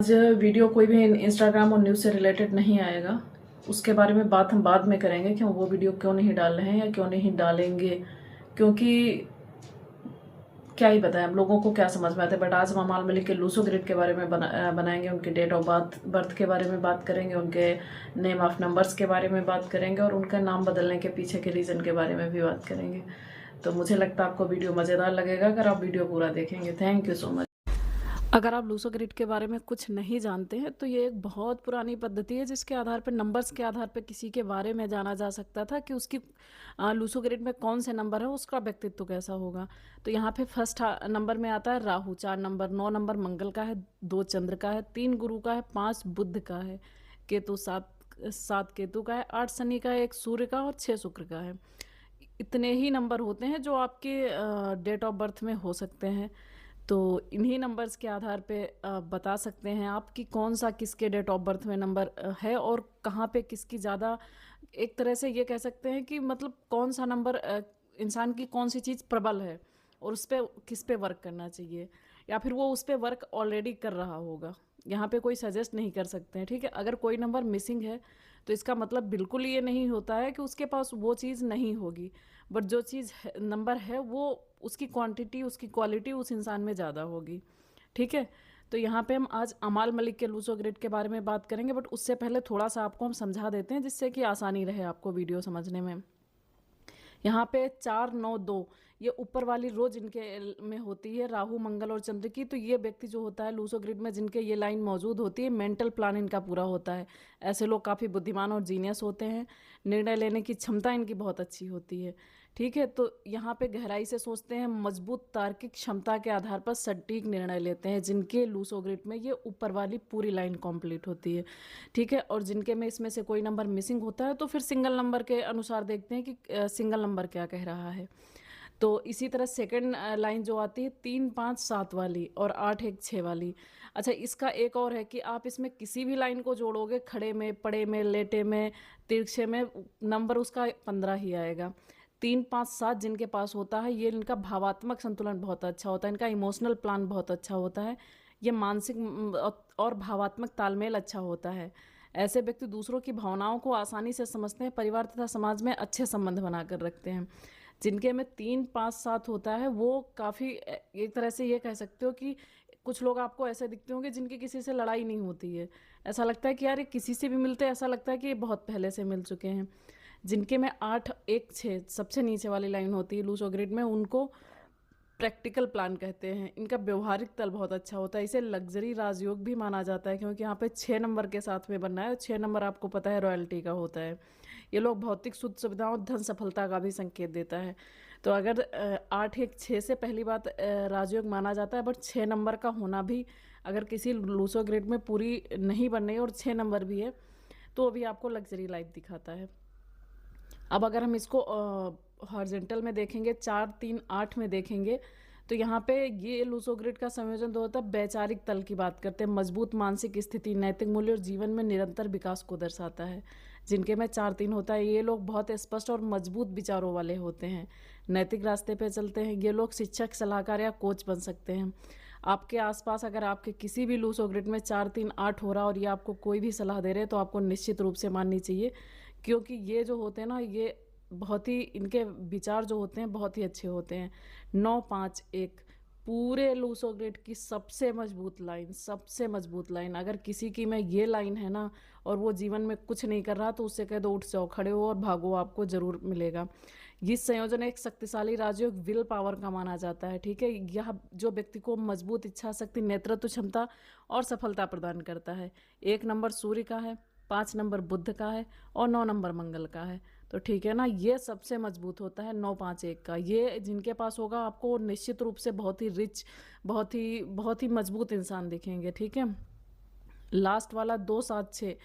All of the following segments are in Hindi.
आज वीडियो कोई भी इंस्टाग्राम और न्यूज़ से रिलेटेड नहीं आएगा। उसके बारे में बात हम बाद में करेंगे कि हम वो वीडियो क्यों नहीं डाल रहे हैं या क्यों नहीं डालेंगे, क्योंकि क्या ही बताएं हम लोगों को क्या समझ में आता है। बट आज हम अमाल मलिक के लूसो ग्रिड के बारे में बनाएंगे, उनके डेट ऑफ बर्थ के बारे में बात करेंगे, उनके नेम ऑफ नंबर्स के बारे में बात करेंगे और उनका नाम बदलने के पीछे के रीज़न के बारे में भी बात करेंगे। तो मुझे लगता है आपको वीडियो मज़ेदार लगेगा अगर आप वीडियो पूरा देखेंगे। Thank you so much. अगर आप लूसो ग्रिड के बारे में कुछ नहीं जानते हैं तो ये एक बहुत पुरानी पद्धति है जिसके आधार पर नंबर्स के आधार पर किसी के बारे में जाना जा सकता था कि उसकी लूसो ग्रिड में कौन से नंबर है, उसका व्यक्तित्व कैसा होगा। तो यहाँ पे फर्स्ट नंबर में आता है राहु, 4 नंबर, 9 नंबर मंगल का है, 2 चंद्र का है, 3 गुरु का है, 5 बुध का है, केतु 7 केतु का है, 8 शनि का है, 1 सूर्य का और 6 शुक्र का है। इतने ही नंबर होते हैं जो आपके डेट ऑफ बर्थ में हो सकते हैं। तो इन्हीं नंबर्स के आधार पे बता सकते हैं आप कि कौन सा किसके डेट ऑफ बर्थ में नंबर है और कहाँ पे किसकी ज़्यादा, एक तरह से ये कह सकते हैं कि मतलब कौन सा नंबर इंसान की कौन सी चीज़ प्रबल है और उस पर किस पे वर्क करना चाहिए, या फिर वो उस पर वर्क ऑलरेडी कर रहा होगा। यहाँ पे कोई सजेस्ट नहीं कर सकते हैं, ठीक है। अगर कोई नंबर मिसिंग है तो इसका मतलब बिल्कुल ये नहीं होता है कि उसके पास वो चीज़ नहीं होगी, बट जो चीज़ नंबर है वो उसकी क्वांटिटी, उसकी क्वालिटी उस इंसान में ज़्यादा होगी, ठीक है। तो यहाँ पे हम आज अमाल मलिक के लूसो ग्रिड के बारे में बात करेंगे, बट उससे पहले थोड़ा सा आपको हम समझा देते हैं जिससे कि आसानी रहे आपको वीडियो समझने में। यहाँ पे 4 9 2 ये ऊपर वाली रो जिनके में होती है राहु मंगल और चंद्र की, तो ये व्यक्ति जो होता है लूसो ग्रिड में जिनके ये लाइन मौजूद होती है, मेंटल प्लान इनका पूरा होता है। ऐसे लोग काफ़ी बुद्धिमान और जीनियस होते हैं, निर्णय लेने की क्षमता इनकी बहुत अच्छी होती है, ठीक है। तो यहाँ पे गहराई से सोचते हैं, मजबूत तार्किक क्षमता के आधार पर सटीक निर्णय लेते हैं जिनके लूसो ग्रिड में ये ऊपर वाली पूरी लाइन कंप्लीट होती है, ठीक है। और जिनके में इसमें से कोई नंबर मिसिंग होता है तो फिर सिंगल नंबर के अनुसार देखते हैं कि सिंगल नंबर क्या कह रहा है। तो इसी तरह सेकंड लाइन जो आती है 3 5 7 वाली और 8 1 6 वाली। अच्छा, इसका एक और है कि आप इसमें किसी भी लाइन को जोड़ोगे, खड़े में, पड़े में, लेटे में, तिरछे में, नंबर उसका 15 ही आएगा। 3 5 7 जिनके पास होता है ये इनका भावात्मक संतुलन बहुत अच्छा होता है, इनका इमोशनल प्लान बहुत अच्छा होता है, ये मानसिक और भावात्मक तालमेल अच्छा होता है। ऐसे व्यक्ति दूसरों की भावनाओं को आसानी से समझते हैं, परिवार तथा समाज में अच्छे संबंध बनाकर रखते हैं। जिनके में 3 5 7 होता है वो काफ़ी, एक तरह से ये कह सकते हो कि कुछ लोग आपको ऐसे दिखते होंगे जिनकी किसी से लड़ाई नहीं होती है, ऐसा लगता है कि यार ये किसी से भी मिलते हैं ऐसा लगता है कि ये बहुत पहले से मिल चुके हैं। जिनके में 8 1 6 सबसे नीचे वाली लाइन होती है लूसो ग्रिड में, उनको प्रैक्टिकल प्लान कहते हैं। इनका व्यवहारिक तल बहुत अच्छा होता है, इसे लग्जरी राजयोग भी माना जाता है क्योंकि यहाँ पे 6 नंबर के साथ में बनना है, 6 नंबर आपको पता है रॉयल्टी का होता है। ये लोग भौतिक सुख सुविधाओं, धन सफलता का भी संकेत देता है। तो अगर 8 1 6 से पहली बात राजयोग माना जाता है, बट 6 नंबर का होना भी अगर किसी लूसो ग्रिड में पूरी नहीं बन रही और 6 नंबर भी है तो अभी आपको लग्जरी लाइफ दिखाता है। अब अगर हम इसको हॉरिजॉन्टल में देखेंगे, 4 3 8 में देखेंगे तो यहाँ पे ये लूसो ग्रिड का संयोजन तो होता है, वैचारिक तल की बात करते हैं, मजबूत मानसिक स्थिति, नैतिक मूल्य और जीवन में निरंतर विकास को दर्शाता है। जिनके में 4 3 होता है ये लोग बहुत स्पष्ट और मजबूत विचारों वाले होते हैं, नैतिक रास्ते पे चलते हैं। ये लोग शिक्षक, सलाहकार या कोच बन सकते हैं। आपके आसपास अगर आपके किसी भी लूसो ग्रिड में 4 3 8 हो रहा और ये आपको कोई भी सलाह दे रहे हैं तो आपको निश्चित रूप से माननी चाहिए, क्योंकि ये जो होते हैं ना, ये बहुत ही, इनके विचार जो होते हैं बहुत ही अच्छे होते हैं। 9 5 1 पूरे लूसो ग्रिड की सबसे मजबूत लाइन, सबसे मजबूत लाइन। अगर किसी की में ये लाइन है ना और वो जीवन में कुछ नहीं कर रहा तो उससे कह दो उठ जाओ, खड़े हो और भागो, आपको जरूर मिलेगा। ये संयोजन एक शक्तिशाली राजयोग विल पावर का माना जाता है, ठीक है। यह जो व्यक्ति को मजबूत इच्छा शक्ति, नेतृत्व क्षमता और सफलता प्रदान करता है। 1 नंबर सूर्य का है, 5 नंबर बुध का है और 9 नंबर मंगल का है। तो ठीक है ना, ये सबसे मजबूत होता है 9 5 1 का। ये जिनके पास होगा आपको निश्चित रूप से बहुत ही रिच, बहुत ही मजबूत इंसान दिखेंगे, ठीक है। लास्ट वाला 2 7 6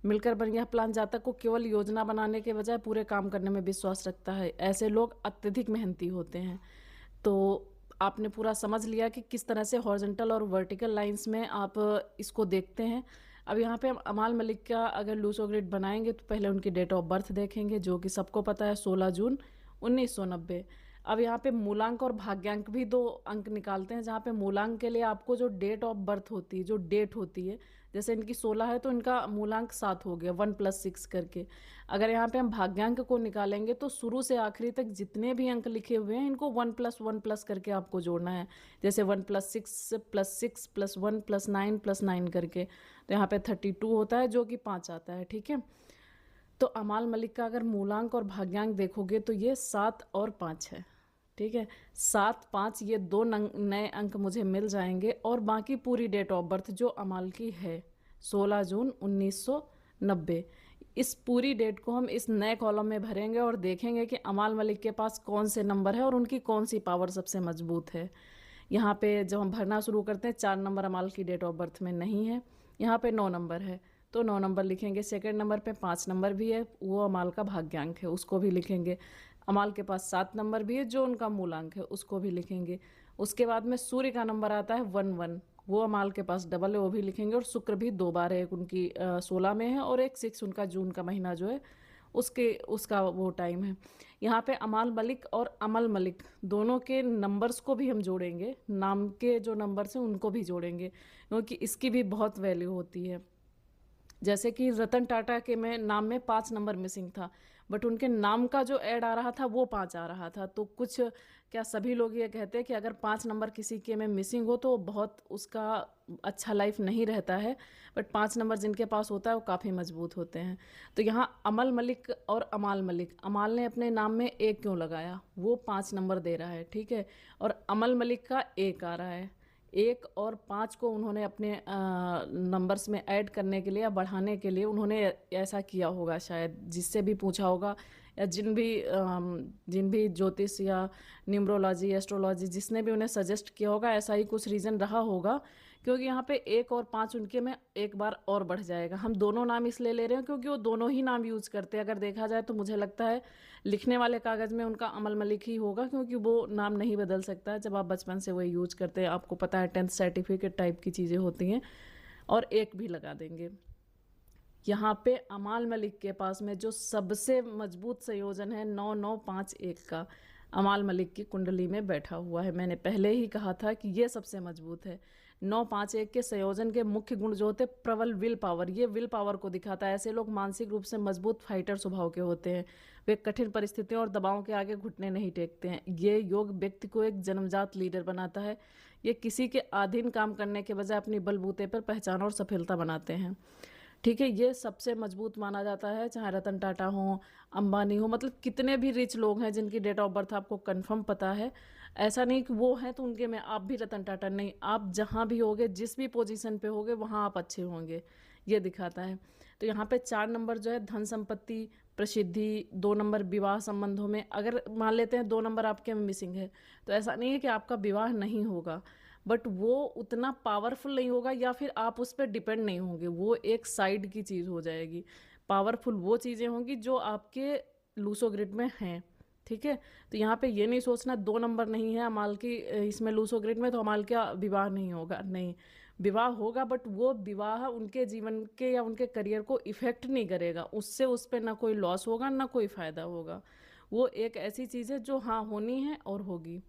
मिलकर बन गया प्लान, जातक को केवल योजना बनाने के बजाय पूरे काम करने में विश्वास रखता है। ऐसे लोग अत्यधिक मेहनती होते हैं। तो आपने पूरा समझ लिया कि किस तरह से हॉरिजॉन्टल और वर्टिकल लाइंस में आप इसको देखते हैं। अब यहाँ पे हम अमाल मलिक का अगर लूसो ग्रिड बनाएंगे तो पहले उनकी डेट ऑफ बर्थ देखेंगे जो कि सबको पता है, 16 जून 1990। अब यहाँ पे मूलांक और भाग्यांक भी दो अंक निकालते हैं, जहाँ पे मूलांक के लिए आपको जो डेट ऑफ बर्थ होती है, जो डेट होती है, जैसे इनकी 16 है तो इनका मूलांक 7 हो गया, 1+6 करके। अगर यहाँ पे हम भाग्यांक को निकालेंगे तो शुरू से आखिरी तक जितने भी अंक लिखे हुए हैं इनको 1+1+ करके आपको जोड़ना है, जैसे 1+6 +6 +1 +9 +9 करके। तो यहाँ पे 32 होता है जो कि 5 आता है, ठीक है। तो अमाल मलिक का अगर मूलांक और भाग्यांक देखोगे तो ये 7 और 5 है, ठीक है। 7 5 ये दो नए अंक मुझे मिल जाएंगे, और बाकी पूरी डेट ऑफ बर्थ जो अमाल की है 16 जून 1990, इस पूरी डेट को हम इस नए कॉलम में भरेंगे और देखेंगे कि अमाल मलिक के पास कौन से नंबर है और उनकी कौन सी पावर सबसे मजबूत है। यहाँ पे जब हम भरना शुरू करते हैं 4 नंबर अमाल की डेट ऑफ बर्थ में नहीं है, यहाँ पे 9 नंबर है तो 9 नंबर लिखेंगे। सेकंड नंबर पे 5 नंबर भी है, वो अमाल का भाग्यांक है, उसको भी लिखेंगे। अमाल के पास 7 नंबर भी है जो उनका मूलांक है, उसको भी लिखेंगे। उसके बाद में सूर्य का नंबर आता है 1 वो अमाल के पास डबल है, वो भी लिखेंगे। और शुक्र भी 2 बार है, एक उनकी 16 में है और एक 6 उनका जून का महीना जो है उसका वो टाइम है। यहाँ पे अमाल मलिक और अमल मलिक दोनों के नंबर्स को भी हम जोड़ेंगे, नाम के जो नंबर्स हैं उनको भी जोड़ेंगे, क्योंकि इसकी भी बहुत वैल्यू होती है। जैसे कि रतन टाटा के में नाम में 5 नंबर मिसिंग था, बट उनके नाम का जो ऐड आ रहा था वो 5 आ रहा था। तो कुछ क्या सभी लोग ये कहते हैं कि अगर 5 नंबर किसी के में मिसिंग हो तो बहुत उसका अच्छा लाइफ नहीं रहता है, बट 5 नंबर जिनके पास होता है वो काफ़ी मजबूत होते हैं। तो यहाँ अमल मलिक और अमाल मलिक, अमाल ने अपने नाम में 1 क्यों लगाया, वो 5 नंबर दे रहा है, ठीक है। और अमल मलिक का 1 आ रहा है, 1 और 5 को उन्होंने अपने नंबर्स में ऐड करने के लिए या बढ़ाने के लिए उन्होंने ऐसा किया होगा शायद, जिससे भी पूछा होगा, या जिन भी ज्योतिष या न्यूमरोलॉजी एस्ट्रोलॉजी जिसने भी उन्हें सजेस्ट किया होगा, ऐसा ही कुछ रीज़न रहा होगा। क्योंकि यहाँ पे 1 और 5 उनके में एक बार और बढ़ जाएगा। हम दोनों नाम इसलिए ले रहे हैं क्योंकि वो दोनों ही नाम यूज़ करते हैं। अगर देखा जाए तो मुझे लगता है लिखने वाले कागज़ में उनका अमल मलिक ही होगा, क्योंकि वो नाम नहीं बदल सकता है जब आप बचपन से वही यूज करते हैं। आपको पता है 10th सर्टिफिकेट टाइप की चीज़ें होती हैं। और 1 भी लगा देंगे। यहाँ पे अमाल मलिक के पास में जो सबसे मजबूत संयोजन है 9951 का, अमाल मलिक की कुंडली में बैठा हुआ है। मैंने पहले ही कहा था कि ये सबसे मजबूत है। 951 के संयोजन के मुख्य गुण जो होते प्रबल विल पावर, ये विल पावर को दिखाता है। ऐसे लोग मानसिक रूप से मजबूत फाइटर स्वभाव के होते हैं। वे कठिन परिस्थितियों और दबावों के आगे घुटने नहीं टेकते हैं। ये योग व्यक्ति को एक जन्मजात लीडर बनाता है। ये किसी के अधीन काम करने के बजाय अपनी बलबूते पर पहचान और सफलता बनाते हैं, ठीक है। ये सबसे मजबूत माना जाता है, चाहे रतन टाटा हो, अंबानी हो, मतलब कितने भी रिच लोग हैं जिनकी डेट ऑफ बर्थ आपको कंफर्म पता है। ऐसा नहीं कि वो हैं तो उनके में आप भी रतन टाटा, नहीं, आप जहाँ भी होगे, जिस भी पोजीशन पे होगे वहाँ आप अच्छे होंगे, ये दिखाता है। तो यहाँ पे 4 नंबर जो है धन संपत्ति प्रसिद्धि, 2 नंबर विवाह संबंधों में। अगर मान लेते हैं 2 नंबर आपके में मिसिंग है तो ऐसा नहीं है कि आपका विवाह नहीं होगा, बट वो उतना पावरफुल नहीं होगा या फिर आप उस पर डिपेंड नहीं होंगे, वो एक साइड की चीज़ हो जाएगी। पावरफुल वो चीज़ें होंगी जो आपके लूसो ग्रिड में हैं, ठीक है। तो यहाँ पे ये नहीं सोचना 2 नंबर नहीं है अमाल की इसमें लूसो ग्रिड में तो अमाल का विवाह नहीं होगा, नहीं, विवाह होगा, बट वो विवाह उनके जीवन के या उनके करियर को इफेक्ट नहीं करेगा। उससे उस पर ना कोई लॉस होगा ना कोई फ़ायदा होगा। वो एक ऐसी चीज़ है जो हाँ होनी है और होगी।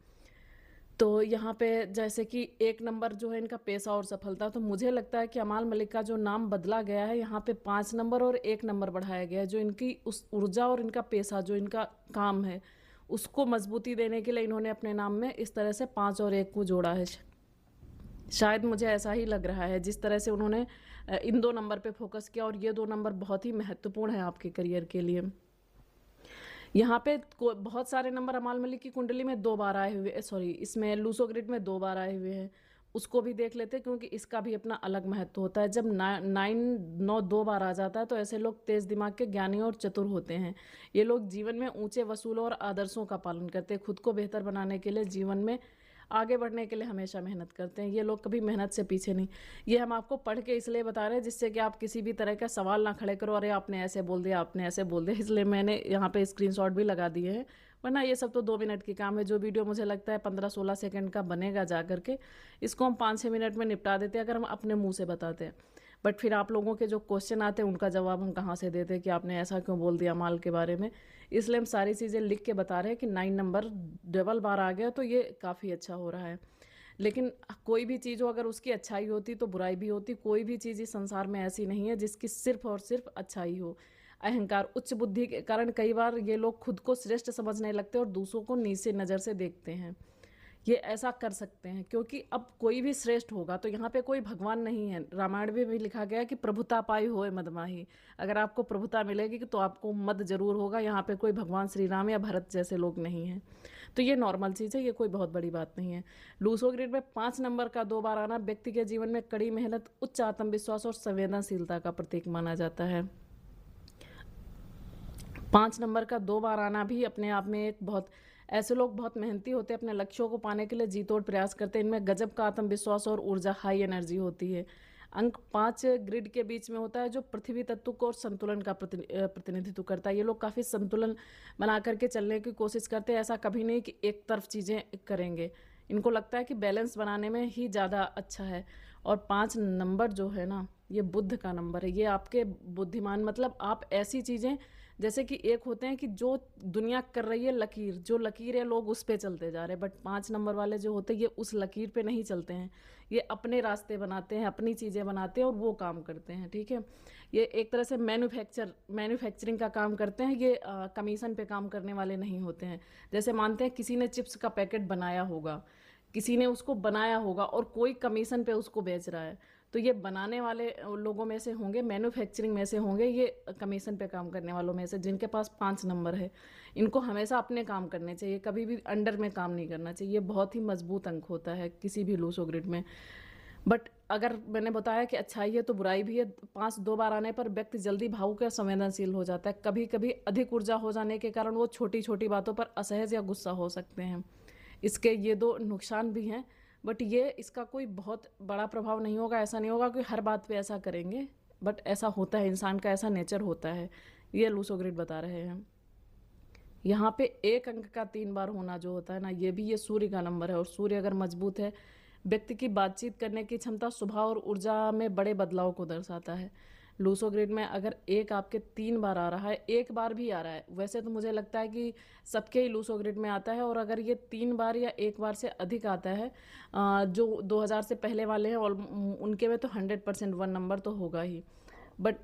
तो यहाँ पे जैसे कि 1 नंबर जो है इनका पैसा और सफलता, तो मुझे लगता है कि अमाल मलिक का जो नाम बदला गया है, यहाँ पे 5 नंबर और 1 नंबर बढ़ाया गया है, जो इनकी उस ऊर्जा और इनका पैसा जो इनका काम है उसको मजबूती देने के लिए इन्होंने अपने नाम में इस तरह से 5 और 1 को जोड़ा है। शायद मुझे ऐसा ही लग रहा है, जिस तरह से उन्होंने इन 2 नंबर पे फोकस किया, और ये 2 नंबर बहुत ही महत्वपूर्ण है आपके करियर के लिए। यहाँ पे बहुत सारे नंबर अमाल मलिक की कुंडली में 2 बार आए हुए, सॉरी इसमें लूसो ग्रिड में 2 बार आए हुए हैं, उसको भी देख लेते हैं क्योंकि इसका भी अपना अलग महत्व होता है। जब 9 2 बार आ जाता है तो ऐसे लोग तेज दिमाग के, ज्ञानी और चतुर होते हैं। ये लोग जीवन में ऊंचे वसूलों और आदर्शों का पालन करते हैं, खुद को बेहतर बनाने के लिए, जीवन में आगे बढ़ने के लिए हमेशा मेहनत करते हैं। ये लोग कभी मेहनत से पीछे नहीं। ये हम आपको पढ़ के इसलिए बता रहे हैं जिससे कि आप किसी भी तरह का सवाल ना खड़े करो, अरे आपने ऐसे बोल दिया, आपने ऐसे बोल दिया, इसलिए मैंने यहाँ पे स्क्रीनशॉट भी लगा दिए हैं। वरना ये सब तो 2 मिनट की काम है। जो वीडियो मुझे लगता है 15-16 सेकंड का बनेगा जा करके, इसको हम 5-6 मिनट में निपटा देते हैं अगर हम अपने मुँह से बताते हैं। बट फिर आप लोगों के जो क्वेश्चन आते हैं उनका जवाब हम कहाँ से देते कि आपने ऐसा क्यों बोल दिया माल के बारे में। इसलिए हम सारी चीज़ें लिख के बता रहे हैं कि 9 नंबर डबल बार आ गया तो ये काफ़ी अच्छा हो रहा है। लेकिन कोई भी चीज़ हो, अगर उसकी अच्छाई होती तो बुराई भी होती। कोई भी चीज़ इस संसार में ऐसी नहीं है जिसकी सिर्फ और सिर्फ अच्छाई हो। अहंकार, उच्च बुद्धि के कारण कई बार ये लोग खुद को श्रेष्ठ समझने लगते हैं और दूसरों को नीचे नज़र से देखते हैं। ये ऐसा कर सकते हैं क्योंकि अब कोई भी श्रेष्ठ होगा तो यहाँ पे कोई भगवान नहीं है। रामायण में भी लिखा गया है कि प्रभुता पाई होए मदमाही। अगर आपको प्रभुता मिलेगी तो आपको मद जरूर होगा। यहाँ पे कोई भगवान श्री राम या भरत जैसे लोग नहीं हैं। तो ये नॉर्मल चीज़ है, ये कोई बहुत बड़ी बात नहीं है। लूसो ग्रिड में 5 नंबर का 2 बार आना व्यक्ति के जीवन में कड़ी मेहनत, उच्च आत्मविश्वास और संवेदनशीलता का प्रतीक माना जाता है। 5 नंबर का 2 बार आना भी अपने आप में एक बहुत, ऐसे लोग बहुत मेहनती होते हैं, अपने लक्ष्यों को पाने के लिए जी तोड़ प्रयास करते हैं। इनमें गजब का आत्मविश्वास और ऊर्जा, हाई एनर्जी होती है। अंक 5 ग्रिड के बीच में होता है जो पृथ्वी तत्व को और संतुलन का प्रतिनिधित्व करता है। ये लोग काफ़ी संतुलन बना करके चलने की कोशिश करते हैं। ऐसा कभी नहीं कि एक तरफ चीज़ें करेंगे। इनको लगता है कि बैलेंस बनाने में ही ज़्यादा अच्छा है। और 5 नंबर जो है ना, ये बुद्ध का नंबर है। ये आपके बुद्धिमान, मतलब आप ऐसी चीज़ें, जैसे कि एक होते हैं कि जो दुनिया कर रही है लकीर, जो लकीर है लोग उस पे चलते जा रहे हैं, बट 5 नंबर वाले जो होते हैं ये उस लकीर पे नहीं चलते हैं। ये अपने रास्ते बनाते हैं, अपनी चीज़ें बनाते हैं और वो काम करते हैं। ठीक है, ये एक तरह से मैन्युफैक्चरिंग का काम करते हैं। ये कमीशन पे काम करने वाले नहीं होते हैं। जैसे मानते हैं किसी ने चिप्स का पैकेट बनाया होगा, किसी ने उसको बनाया होगा और कोई कमीशन पे उसको बेच रहा है, तो ये बनाने वाले लोगों में से होंगे, मैन्युफैक्चरिंग में से होंगे, ये कमीशन पे काम करने वालों में से जिनके पास 5 नंबर है। इनको हमेशा अपने काम करने चाहिए, कभी भी अंडर में काम नहीं करना चाहिए। ये बहुत ही मजबूत अंक होता है किसी भी लूसो ग्रिड में। बट अगर मैंने बताया कि अच्छाई है तो बुराई भी है। 5 2 बार आने पर व्यक्ति जल्दी भावुक या संवेदनशील हो जाता है। कभी कभी अधिक ऊर्जा हो जाने के कारण वो छोटी छोटी बातों पर असहज या गुस्सा हो सकते हैं। इसके ये 2 नुकसान भी हैं, बट ये इसका कोई बहुत बड़ा प्रभाव नहीं होगा। ऐसा नहीं होगा कि हर बात पे ऐसा करेंगे, बट ऐसा होता है, इंसान का ऐसा नेचर होता है। ये लूसो ग्रिड बता रहे हैं। यहाँ पे 1 अंक का 3 बार होना जो होता है ना, ये भी ये सूर्य का नंबर है। और सूर्य अगर मजबूत है, व्यक्ति की बातचीत करने की क्षमता, स्वभाव और ऊर्जा में बड़े बदलाव को दर्शाता है। लूसो ग्रिड में अगर 1 आपके 3 बार आ रहा है, 1 बार भी आ रहा है, वैसे तो मुझे लगता है कि सबके ही लूसो ग्रिड में आता है। और अगर ये 3 बार या 1 बार से अधिक आता है, जो 2000 से पहले वाले हैं, और उनके में तो 100% 1 नंबर तो होगा ही। बट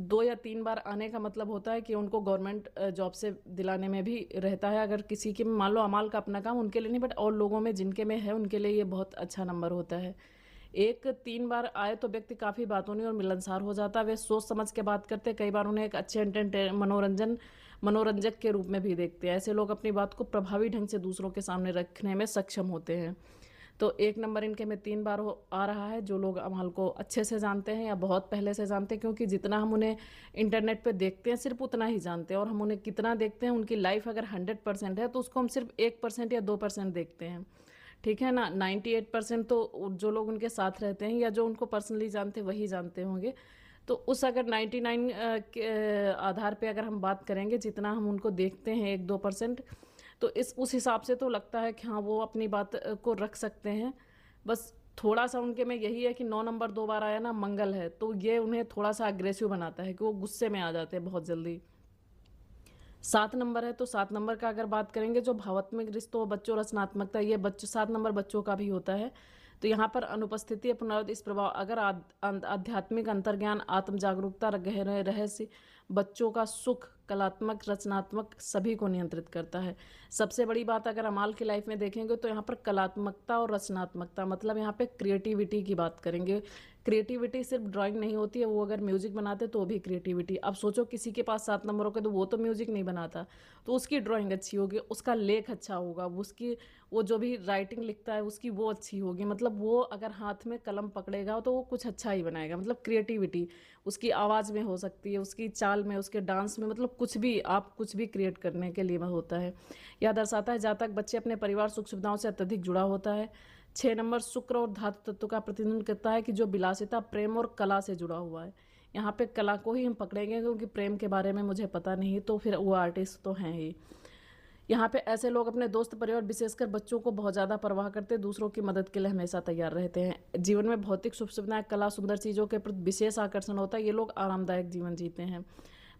2 या 3 बार आने का मतलब होता है कि उनको गवर्नमेंट जॉब से दिलाने में भी रहता है। अगर किसी के, मान लो अमाल का अपना काम, उनके लिए नहीं, बट और लोगों में जिनके में है उनके लिए ये बहुत अच्छा नंबर होता है। 1 3 बार आए तो व्यक्ति काफ़ी बातूनी और मिलनसार हो जाता है। वे सोच समझ के बात करते हैं। कई बार उन्हें एक अच्छे मनोरंजक के रूप में भी देखते हैं। ऐसे लोग अपनी बात को प्रभावी ढंग से दूसरों के सामने रखने में सक्षम होते हैं। तो 1 नंबर इनके में 3 बार आ रहा है। जो लोग अमाल को अच्छे से जानते हैं या बहुत पहले से जानते हैं, क्योंकि जितना हम उन्हें इंटरनेट पे देखते हैं सिर्फ उतना ही जानते हैं, और हम उन्हें कितना देखते हैं, उनकी लाइफ अगर 100% है तो उसको हम सिर्फ 1% या 2% देखते हैं। ठीक है ना, 98% तो जो लोग उनके साथ रहते हैं या जो उनको पर्सनली जानते हैं वही जानते होंगे। तो उस अगर 99 के आधार पे अगर हम बात करेंगे, जितना हम उनको देखते हैं 1-2%, तो उस हिसाब से तो लगता है कि हाँ वो अपनी बात को रख सकते हैं। बस थोड़ा सा उनके में यही है कि 9 नंबर 2 बार आया ना, मंगल है, तो ये उन्हें थोड़ा सा अग्रेसिव बनाता है कि वो गुस्से में आ जाते हैं बहुत जल्दी। 7 नंबर है, तो 7 नंबर का अगर बात करेंगे, जो भावात्मक रिश्तों, बच्चों, रचनात्मकता, ये बच्चों 7 नंबर बच्चों का भी होता है। तो यहाँ पर अनुपस्थिति, पुनरावृत्ति, इस प्रभाव, अगर आध्यात्मिक अंतर्ज्ञान, आत्म जागरूकता, गहरे रहस्य, बच्चों का सुख, कलात्मक, रचनात्मक, सभी को नियंत्रित करता है। सबसे बड़ी बात अगर अमाल की लाइफ में देखेंगे तो यहाँ पर कलात्मकता और रचनात्मकता, मतलब यहाँ पे क्रिएटिविटी की बात करेंगे। क्रिएटिविटी सिर्फ ड्राइंग नहीं होती है, वो अगर म्यूजिक बनाते तो भी क्रिएटिविटी। अब सोचो किसी के पास 7 नंबरों के, तो वो तो म्यूजिक नहीं बनाता, तो उसकी ड्राइंग अच्छी होगी, उसका लेख अच्छा होगा, उसकी वो जो भी राइटिंग लिखता है उसकी वो अच्छी होगी। मतलब वो अगर हाथ में कलम पकड़ेगा तो वो कुछ अच्छा ही बनाएगा। मतलब क्रिएटिविटी उसकी आवाज़ में हो सकती है, उसकी चाल में, उसके डांस में, मतलब कुछ भी, आप कुछ भी क्रिएट करने के लिए होता है। यह दर्शाता है जातक बच्चे अपने परिवार सुख सुविधाओं से अत्यधिक जुड़ा होता है। 6 नंबर शुक्र और धातु तत्व का प्रतिनिधित्व करता है कि जो विलासिता, प्रेम और कला से जुड़ा हुआ है। यहाँ पे कला को ही हम पकड़ेंगे, क्योंकि प्रेम के बारे में मुझे पता नहीं, तो फिर वो आर्टिस्ट तो हैं ही। यहाँ पे ऐसे लोग अपने दोस्त परिवार विशेषकर बच्चों को बहुत ज़्यादा परवाह करते, दूसरों की मदद के लिए हमेशा तैयार रहते हैं। जीवन में भौतिक सुख सुविधाएं, कला, सुंदर चीज़ों के प्रति विशेष आकर्षण होता है। ये लोग आरामदायक जीवन जीते हैं।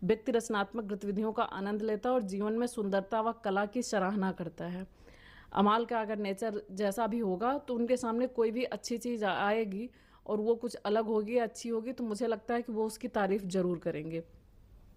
व्यक्ति रचनात्मक गतिविधियों का आनंद लेता है और जीवन में सुंदरता व कला की सराहना करता है। अमाल का अगर नेचर जैसा भी होगा तो उनके सामने कोई भी अच्छी चीज़ आएगी और वो कुछ अलग होगी, अच्छी होगी, तो मुझे लगता है कि वो उसकी तारीफ़ ज़रूर करेंगे।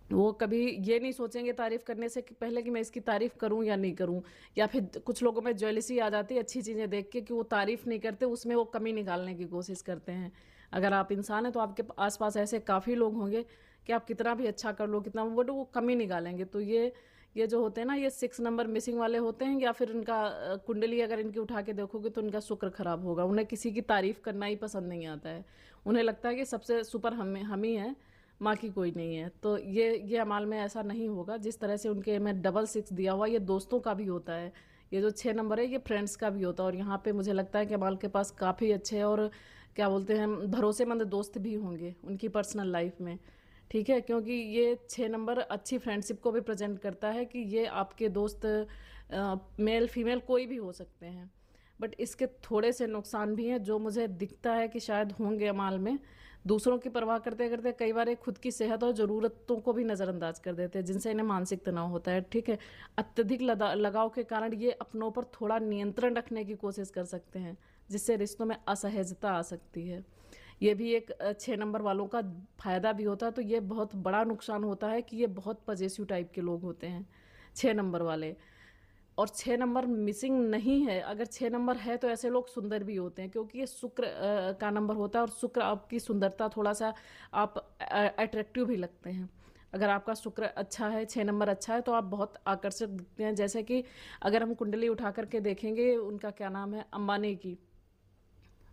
वो कभी ये नहीं सोचेंगे तारीफ करने से कि पहले कि मैं इसकी तारीफ करूं या नहीं करूं, या फिर कुछ लोगों में जेलसी आ जाती है अच्छी चीज़ें देख के कि वो तारीफ नहीं करते, उसमें वो कमी निकालने की कोशिश करते हैं। अगर आप इंसान हैं तो आपके आसपास ऐसे काफ़ी लोग होंगे कि आप कितना भी अच्छा कर लो, कितना वो कमी निकालेंगे। तो ये जो होते हैं ना, ये 6 नंबर मिसिंग वाले होते हैं, या फिर इनका कुंडली अगर इनकी उठा के देखोगे तो इनका शुक्र खराब होगा। उन्हें किसी की तारीफ करना ही पसंद नहीं आता है। उन्हें लगता है कि सबसे सुपर हम ही हैं, माँ की कोई नहीं है। तो ये अमाल में ऐसा नहीं होगा। जिस तरह से उनके में डबल 6 दिया हुआ, ये दोस्तों का भी होता है। ये जो 6 नंबर है ये फ्रेंड्स का भी होता है। और यहाँ पे मुझे लगता है कि अमाल के पास काफ़ी अच्छे और क्या बोलते हैं भरोसेमंद दोस्त भी होंगे उनकी पर्सनल लाइफ में, ठीक है। क्योंकि ये 6 नंबर अच्छी फ्रेंडशिप को भी प्रेजेंट करता है कि ये आपके दोस्त मेल फीमेल कोई भी हो सकते हैं। बट इसके थोड़े से नुकसान भी हैं जो मुझे दिखता है कि शायद होंगे अमाल में। दूसरों की परवाह करते करते कई बार खुद की सेहत और ज़रूरतों को भी नज़रअंदाज कर देते हैं, जिनसे इन्हें मानसिक तनाव होता है, ठीक है। अत्यधिक लगाव के कारण ये अपनों पर थोड़ा नियंत्रण रखने की कोशिश कर सकते हैं, जिससे रिश्तों में असहजता आ सकती है। ये भी एक 6 नंबर वालों का फ़ायदा भी होता है। तो ये बहुत बड़ा नुकसान होता है कि ये बहुत पजेसिव टाइप के लोग होते हैं 6 नंबर वाले। और 6 नंबर मिसिंग नहीं है, अगर 6 नंबर है तो ऐसे लोग सुंदर भी होते हैं, क्योंकि ये शुक्र का नंबर होता है और शुक्र आपकी सुंदरता थोड़ा सा आप अट्रैक्टिव भी लगते हैं। अगर आपका शुक्र अच्छा है, 6 नंबर अच्छा है, तो आप बहुत आकर्षक दिखते हैं। जैसे कि अगर हम कुंडली उठा करके देखेंगे, उनका क्या नाम है, अंबानी की,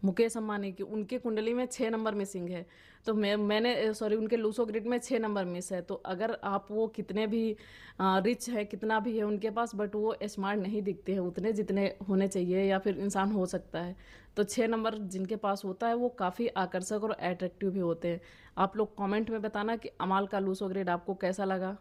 मुकेश अंबानी की, उनके कुंडली में 6 नंबर मिसिंग है। तो मैंने सॉरी उनके लूसो ग्रिड में 6 नंबर मिस है। तो अगर आप वो कितने भी रिच है, कितना भी है उनके पास, बट वो स्मार्ट नहीं दिखते हैं उतने जितने होने चाहिए, या फिर इंसान हो सकता है। तो 6 नंबर जिनके पास होता है वो काफ़ी आकर्षक और अट्रैक्टिव भी होते हैं। आप लोग कमेंट में बताना कि अमाल का लूसो ग्रिड आपको कैसा लगा।